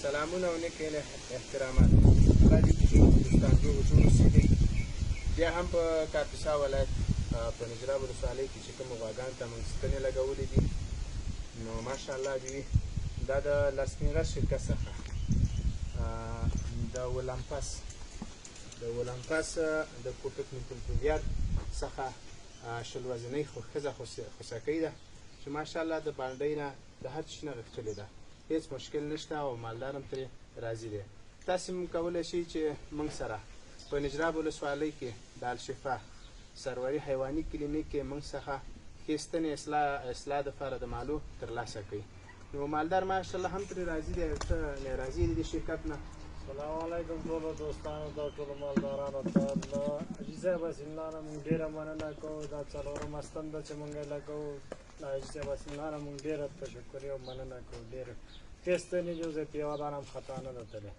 سلامونه او نیک احترامات الله دې چې هندوستان جوړ اوسېږئ. بیا هم په کاپیسا ولایت په نجراب ولسوالۍ کې چې کومو غواګانو ته موږ ستنې لګولې دي، نو ماشاءالله دې وي. دا د لاسنیغه شرکت څخه د ولمپس د کوپک نیکلپولیار څخه شل وزنۍ ښځه خوسکۍ ده چې ماشاءالله د بانډۍ نه د هر شي نه غښتلې ده، هېڅ مشکل نشته او مالدار هم ترې راضي دی. تاسې هم کولی شئ چې موږ سره په نجراب ولسوالۍ کې د الشفا سروري حیواني کلینیک کې موږ څخه ښې ستنې اصلاح دپاره د مالو ترلاسه کوي. نو مالدار ماشاءالله هم ترې راضي دی. ته راضي یې د دې شرکت نه؟ السلام علیکم ټولو دوستانو ته، ټولو مالدارانو ته د حاجي صاحب حسین الله نه موږ ډېره مننه کوو. دا څلورمه ستن ده چې موږ یې لګوو. د حاجي صاحب حسین الله نه موږ ډېره تشکري او مننه کوو. ډېره ښې ستنې جو زه په یوه دانه هم خطا نه ده تللی.